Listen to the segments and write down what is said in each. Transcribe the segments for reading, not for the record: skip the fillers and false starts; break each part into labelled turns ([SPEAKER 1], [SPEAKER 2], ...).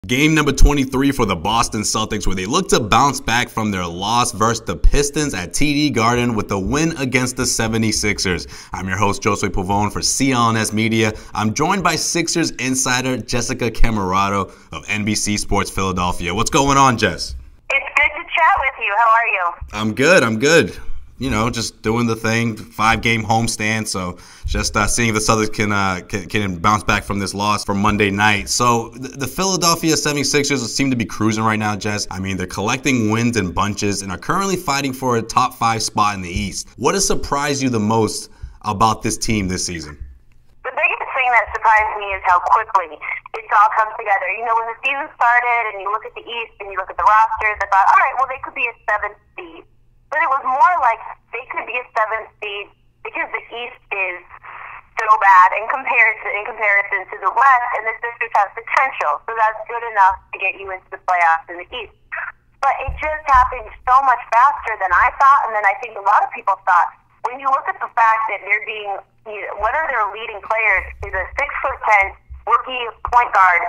[SPEAKER 1] Game number 23 for the Boston Celtics, where they look to bounce back from their loss versus the Pistons at TD Garden with a win against the 76ers. I'm your host, Josue Pavone for CLNS Media. I'm joined by Sixers insider Jessica Camerato of NBC Sports Philadelphia. What's going on, Jess?
[SPEAKER 2] It's good to chat with you. How are you?
[SPEAKER 1] I'm good. You know, just doing the thing, 5-game homestand. So just seeing if the Celtics can bounce back from this loss from Monday night. So the Philadelphia 76ers seem to be cruising right now, Jess. I mean, they're collecting wins in bunches and are currently fighting for a top 5 spot in the East. What has surprised you the most about this team this season?
[SPEAKER 2] The biggest thing that surprised me is how quickly it's all come together. You know, when the season started and you look at the East and you look at the rosters, I thought, all right, well, they could be a 7th seed. But it was more like they could be a 7th seed because the East is so bad in comparison to the West, and the Sixers have potential. So that's good enough to get you into the playoffs in the East. But it just happened so much faster than I thought, and then I think a lot of people thought. When you look at the fact that they're being, one of their leading players is a 6'10" rookie point guard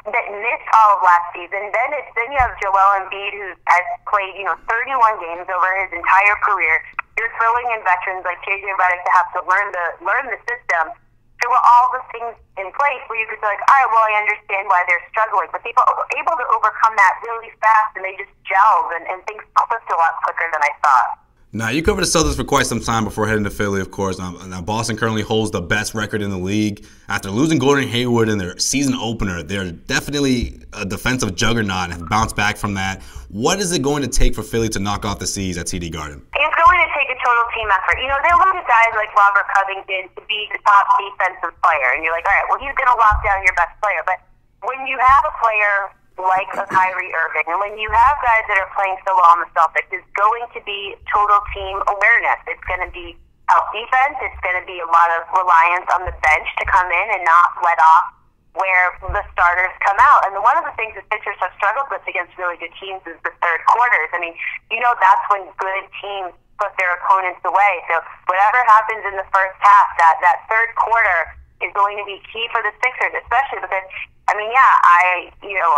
[SPEAKER 2] that missed all of last season. Then you have Joel Embiid, who has played 31 games over his entire career. You're throwing in veterans like JJ Redick to have to learn the system. There were all the things in place where you could be like, all right, well, I understand why they're struggling. But people were able to overcome that really fast, and they just gelled, and things clicked a lot quicker than I thought.
[SPEAKER 1] Now, you covered the Celtics for quite some time before heading to Philly, of course. Now, Boston currently holds the best record in the league. After losing Gordon Hayward in their season opener, they're definitely a defensive juggernaut and have bounced back from that. What is it going to take for Philly to knock off the C's at TD Garden?
[SPEAKER 2] It's going to take a total team effort. You know, they look at guys like Robert Covington to be the top defensive player, and you're like, all right, well, he's going to lock down your best player. But when you have a player like a Kyrie Irving, and when you have guys that are playing so well on the Celtics, it's going to be total team awareness. It's going to be out defense. It's going to be a lot of reliance on the bench to come in and not let off where the starters come out. And one of the things the Sixers have struggled with against really good teams is the third quarters. I mean, that's when good teams put their opponents away. So whatever happens in the first half, that third quarter is going to be key for the Sixers, especially because,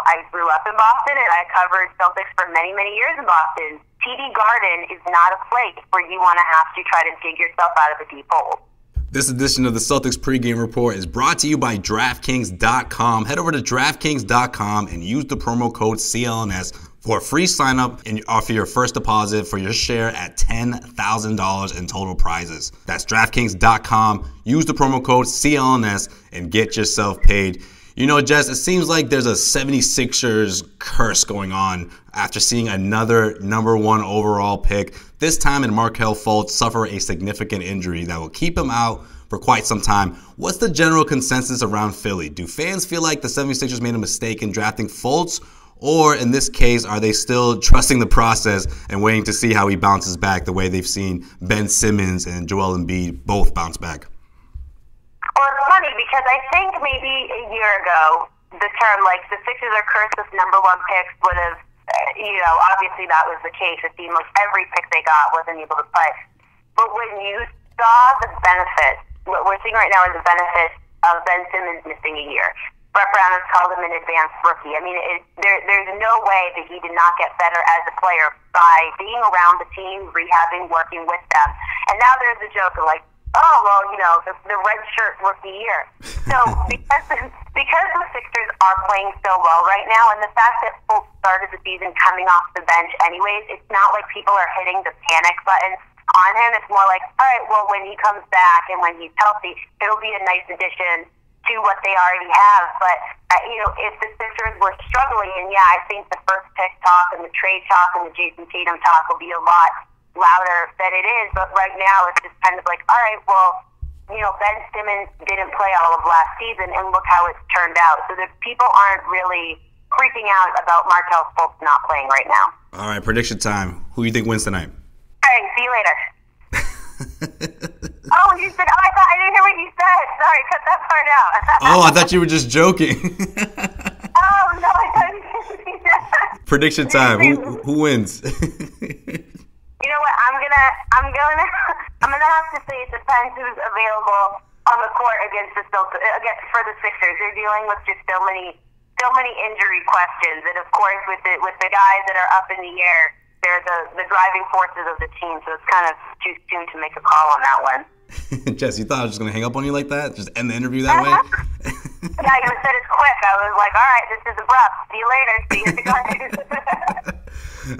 [SPEAKER 2] I grew up in Boston and I covered Celtics for many, many years in Boston. TD Garden is not a place where you want to have to try to dig yourself out of a deep hole.
[SPEAKER 1] This edition of the Celtics pregame report is brought to you by DraftKings.com. Head over to DraftKings.com and use the promo code CLNS for a free sign-up and offer your first deposit for your share at $10,000 in total prizes. That's DraftKings.com. Use the promo code CLNS and get yourself paid. You know, Jess, it seems like there's a 76ers curse going on after seeing another number 1 overall pick, this time in Markelle Fultz, suffer a significant injury that will keep him out for quite some time. What's the general consensus around Philly? Do fans feel like the 76ers made a mistake in drafting Fultz? Or in this case, are they still trusting the process and waiting to see how he bounces back the way they've seen Ben Simmons and Joel Embiid both bounce back?
[SPEAKER 2] Well, it's funny because I think maybe a year ago, the term like the Sixers are cursed with number 1 picks would have, obviously that was the case. It seemed like every pick they got wasn't able to play. But when you saw the benefits, what we're seeing right now is the benefits of Ben Simmons missing a year. Brett Brown has called him an advanced rookie. I mean, there's no way that he did not get better as a player by being around the team, rehabbing, working with them. And now there's a joke of like, oh, well, the red shirt rookie year. So because the Sixers are playing so well right now, and the fact that Fultz started the season coming off the bench anyways, it's not like people are hitting the panic button on him. It's more like, all right, well, when he comes back and when he's healthy, it'll be a nice addition to what they already have. But, if the Sixers were struggling, and I think the first pick talk and the trade talk and the Jason Tatum talk will be a lot louder than it is, but right now it's just kind of like, all right, well, Ben Simmons didn't play all of last season, and look how it's turned out. So the people aren't really freaking out about Markelle Fultz not playing right now.
[SPEAKER 1] All right, prediction time. Who do you think wins tonight?
[SPEAKER 2] All right, see you later. You said, I didn't hear what you said. Sorry, cut that part out.
[SPEAKER 1] I thought you were just joking.
[SPEAKER 2] No, I didn't see that.
[SPEAKER 1] Prediction time. Who wins?
[SPEAKER 2] You know what? I'm gonna have to say it depends who's available on the court against the Celtics, for the Sixers. They're dealing with just so many so many injury questions, and of course with the guys that are up in the air, they're the driving forces of the team. So it's kind of too soon to make a call on that one.
[SPEAKER 1] Jess, you thought I was just gonna hang up on you like that? Just end the interview that way?
[SPEAKER 2] Yeah, you said it's quick. I was like, all right, this is abrupt. See you later. See you guys.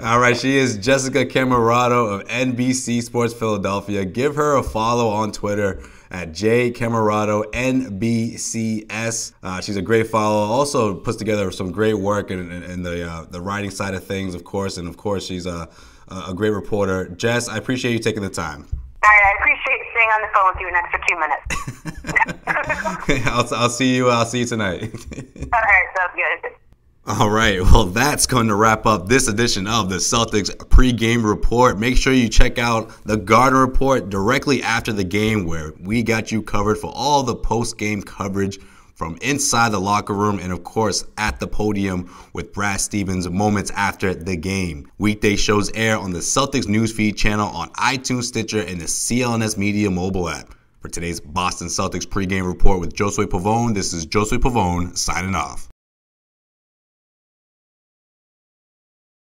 [SPEAKER 1] All right, she is Jessica Camerato of NBC Sports Philadelphia. Give her a follow on Twitter at JCamerato_NBCS. She's a great follow. Also puts together some great work in the writing side of things, of course. And, of course, she's a great reporter. Jess, I appreciate you taking the time.
[SPEAKER 2] All right, I appreciate staying on the phone with you an extra 2 minutes.
[SPEAKER 1] I'll see you tonight.
[SPEAKER 2] All right, sounds good.
[SPEAKER 1] All right, well, that's going to wrap up this edition of the Celtics pregame report. Make sure you check out the Garden Report directly after the game, where we got you covered for all the post-game coverage from inside the locker room and, of course, at the podium with Brad Stevens moments after the game. Weekday shows air on the Celtics Newsfeed channel on iTunes, Stitcher, and the CLNS Media mobile app. For today's Boston Celtics pregame report with Josue Pavone, this is Josue Pavone signing off.